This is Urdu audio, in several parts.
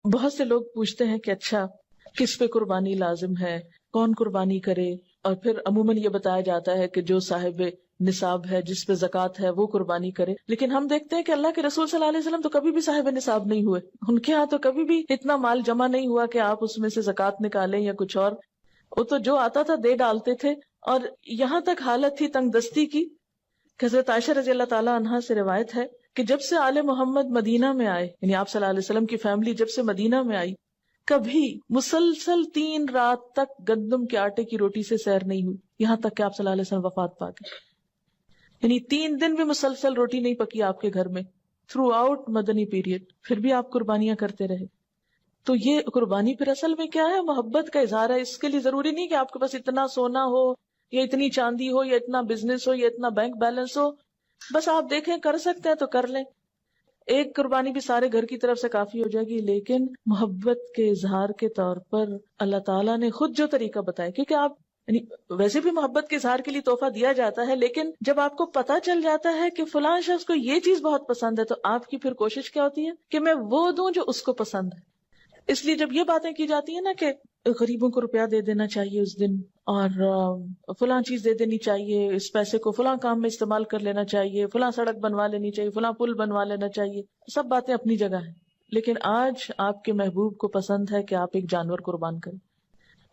بہت سے لوگ پوچھتے ہیں کہ اچھا کس پہ قربانی لازم ہے، کون قربانی کرے، اور پھر عموماً یہ بتایا جاتا ہے کہ جو صاحب نصاب ہے، جس پہ زکوٰۃ ہے، وہ قربانی کرے. لیکن ہم دیکھتے ہیں کہ اللہ کے رسول صلی اللہ علیہ وسلم تو کبھی بھی صاحب نصاب نہیں ہوئے، ان کے ہاں تو کبھی بھی اتنا مال جمع نہیں ہوا کہ آپ اس میں سے زکوٰۃ نکالیں یا کچھ اور. وہ تو جو آتا تھا دے ڈالتے تھے. اور یہاں تک حالت تھی تنگ دستی کی کہ حضرت عائشہ رضی اللہ تعالیٰ عنہا سے روایت ہے کہ جب سے آل محمد مدینہ میں آئے، یعنی آپ صلی اللہ علیہ وسلم کی فیملی جب سے مدینہ میں آئی، کبھی مسلسل 3 رات تک گندم کے آٹے کی روٹی سے سیر نہیں ہوئی، یہاں تک کہ آپ صلی اللہ علیہ وسلم وفات پا گئے. یعنی 3 دن بھی مسلسل روٹی نہیں پکی آپ کے گھر میں تھرو آؤٹ مدنی پیریڈ، پھر بھی آپ قربانیاں کرتے رہے. تو یہ قربانی پھر اصل میں کیا ہے؟ محبت کا اظہار ہے. اس کے لیے ضروری نہیں کہ آپ کے پاس اتنا سونا ہو یا اتنی چاندی ہو یا اتنا بزنس ہو یا اتنا بینک بیلنس ہو. بس آپ دیکھیں کر سکتے ہیں تو کر لیں. ایک قربانی بھی سارے گھر کی طرف سے کافی ہو جائے گی. لیکن محبت کے اظہار کے طور پر اللہ تعالیٰ نے خود جو طریقہ بتایا، کیونکہ آپ یعنی ویسے بھی محبت کے اظہار کے لیے تحفہ دیا جاتا ہے، لیکن جب آپ کو پتا چل جاتا ہے کہ فلاں شخص کو یہ چیز بہت پسند ہے تو آپ کی پھر کوشش کیا ہوتی ہے کہ میں وہ دوں جو اس کو پسند ہے. اس لیے جب یہ باتیں کی جاتی ہیں نا کہ غریبوں کو روپیہ دے دینا چاہیے اس دن، اور فلاں چیز دے دینی چاہیے، اس پیسے کو فلاں کام میں استعمال کر لینا چاہیے، فلاں سڑک بنوا لینی چاہیے، فلاں پل بنوا لینا چاہیے، سب باتیں اپنی جگہ ہیں. لیکن آج آپ کے محبوب کو پسند ہے کہ آپ ایک جانور قربان کریں.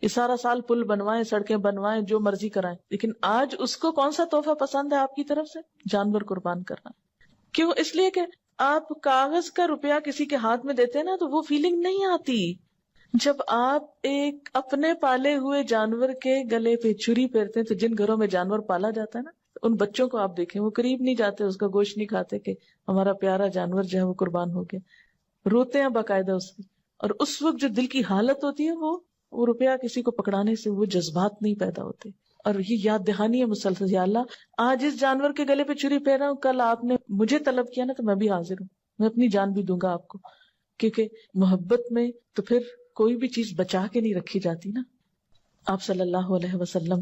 یہ سارا سال پل بنوائیں، سڑکیں بنوائیں، جو مرضی کرائیں، لیکن آج اس کو کون سا تحفہ پسند ہے آپ کی طرف سے؟ جانور قربان کرنا. کیوں؟ اس لیے کہ آپ کاغذ کا روپیہ کسی کے ہاتھ میں دیتے ہیں نا تو وہ فیلنگ نہیں آتی. جب آپ ایک اپنے پالے ہوئے جانور کے گلے پہ چھری پھیرتے ہیں، تو جن گھروں میں جانور پالا جاتا ہے نا، ان بچوں کو آپ دیکھیں وہ قریب نہیں جاتے، اس کا گوشت نہیں کھاتے کہ ہمارا پیارا جانور جو ہے وہ قربان ہو گیا. روتے ہیں باقاعدہ اس کی. اور اس وقت جو دل کی حالت ہوتی ہے وہ روپیہ کسی کو پکڑانے سے وہ جذبات نہیں پیدا ہوتے. اور یہ یاد دہانی ہے مسلسل، یا اللہ آج اس جانور کے گلے پہ چھری پھیر رہا ہوں، کل آپ نے مجھے طلب کیا نا تو میں بھی حاضر ہوں، میں اپنی جان بھی دوں گا آپ کو. کیونکہ محبت میں تو پھر کوئی بھی چیز بچا کے نہیں رکھی جاتی نا. آپ صلی اللہ علیہ وسلم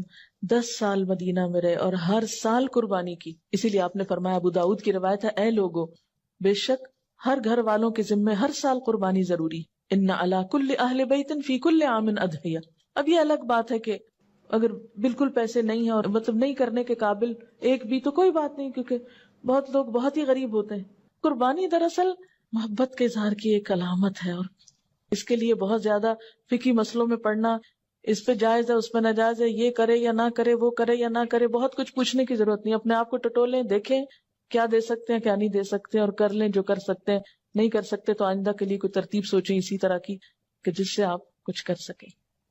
10 سال مدینہ میں رہے اور ہر سال قربانی کی. اسی لیے آپ نے فرمایا، ابو داؤد کی روایت ہے، اے لوگو بے شک ہر گھر والوں کے ذمے ہر سال قربانی ضروری، ان علی کل اہل بیت فی کل عام اضحیہ. اب یہ الگ بات ہے کہ اگر بالکل پیسے نہیں ہیں اور مطلب نہیں کرنے کے قابل ایک بھی، تو کوئی بات نہیں، کیونکہ بہت لوگ بہت ہی غریب ہوتے ہیں. قربانی دراصل محبت کے اظہار کی ایک علامت ہے، اور اس کے لیے بہت زیادہ فقہی مسئلوں میں پڑھنا، اس پہ جائز ہے اس پہ ناجائز ہے، یہ کرے یا نہ کرے، وہ کرے یا نہ کرے، بہت کچھ پوچھنے کی ضرورت نہیں. اپنے آپ کو ٹٹولیں، دیکھیں کیا دے سکتے ہیں کیا نہیں دے سکتے، اور کر لیں جو کر سکتے ہیں. نہیں کر سکتے تو آئندہ کے لیے کوئی ترتیب سوچیں اسی طرح کی کہ جس سے آپ کچھ کر سکیں.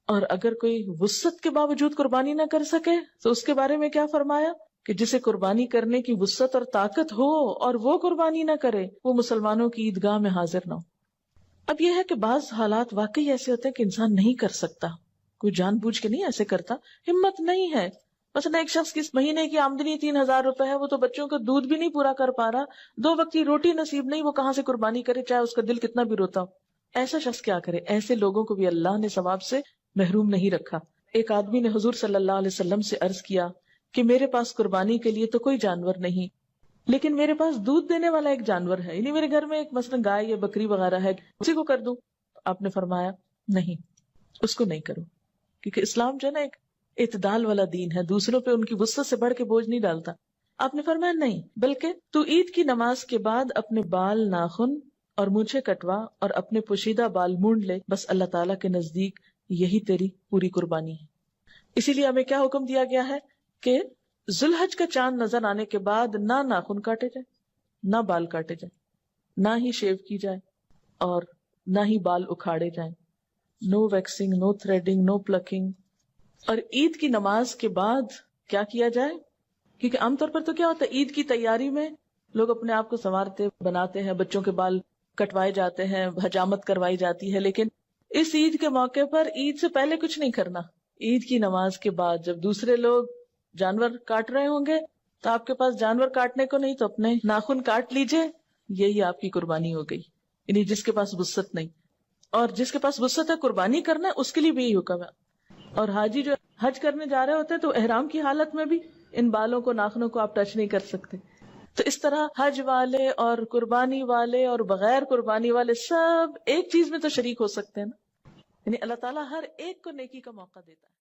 اور اگر کوئی وسعت کے باوجود قربانی نہ کر سکے تو اس کے بارے میں کیا فرمایا کہ جسے قربانی کرنے کی وسعت اور طاقت ہو اور وہ قربانی نہ کرے، وہ مسلمانوں کی عیدگاہ میں حاضر نہ ہو. اب یہ ہے کہ بعض حالات واقعی ایسے ہوتے ہیں کہ انسان نہیں کر سکتا، کوئی جان بوجھ کے نہیں ایسے کرتا، ہمت نہیں ہے. مثلا ایک شخص کی مہینے کی آمدنی 3,000 روپے ہے، وہ تو بچوں کا دودھ بھی نہیں پورا کر پا رہا، 2 وقت کی روٹی نصیب نہیں، وہ کہاں سے قربانی کرے چاہے اس کا دل کتنا بھی روتا ہو. ایسا شخص کیا کرے؟ ایسے لوگوں کو بھی اللہ نے ثواب سے محروم نہیں رکھا. ایک آدمی نے حضور صلی اللہ علیہ وسلم سے عرض کیا کہ میرے پاس قربانی کے لیے تو کوئی جانور نہیں، لیکن میرے پاس دودھ دینے والا ایک جانور ہے، یعنی میرے گھر میں ایک مثلا گائے یا بکری وغیرہ ہے، اسی کو کر دوں؟ آپ نے فرمایا نہیں، اس کو نہیں کرو، کیونکہ اسلام جو ہے نا ایک اعتدال والا دین ہے، دوسروں پہ ان کی وسعت سے بڑھ کے بوجھ نہیں ڈالتا. آپ نے فرمایا نہیں، بلکہ تو عید کی نماز کے بعد اپنے بال، ناخن اور مونچھیں کٹوا اور اپنے پوشیدہ بال مونڈ لے، بس اللہ تعالیٰ کے نزدیک یہی تیری پوری قربانی ہے. اسی لیے ہمیں کیا حکم دیا گیا ہے کہ ذوالحج کا چاند نظر آنے کے بعد نہ ناخن کاٹے جائیں، نہ بال کاٹے جائیں، نہ ہی شیو کی جائے، اور نہ ہی بال اکھاڑے جائیں. نو ویکسنگ، نو تھریڈنگ، نو پلکنگ. اور عید کی نماز کے بعد کیا کیا جائے؟ کیونکہ عام طور پر تو کیا ہوتا ہے، عید کی تیاری میں لوگ اپنے آپ کو سنوارتے بناتے ہیں، بچوں کے بال کٹوائے جاتے ہیں، حجامت کروائی جاتی ہے. لیکن اس عید کے موقع پر عید سے پہلے کچھ نہیں کرنا. عید کی نماز کے بعد جب دوسرے لوگ جانور کاٹ رہے ہوں گے تو آپ کے پاس جانور کاٹنے کو نہیں، تو اپنے ناخن کاٹ لیجئے، یہی آپ کی قربانی ہو گئی. یعنی جس کے پاس وسعت نہیں، اور جس کے پاس وسعت ہے قربانی کرنا، اس کے لیے بھی یہی حکم ہے. اور حاجی جو حج کرنے جا رہے ہوتے ہیں تو احرام کی حالت میں بھی ان بالوں کو، ناخنوں کو آپ ٹچ نہیں کر سکتے. تو اس طرح حج والے اور قربانی والے اور بغیر قربانی والے سب ایک چیز میں تو شریک ہو سکتے ہیں نا. یعنی اللہ تعالیٰ ہر ایک کو نیکی کا موقع دیتا ہے.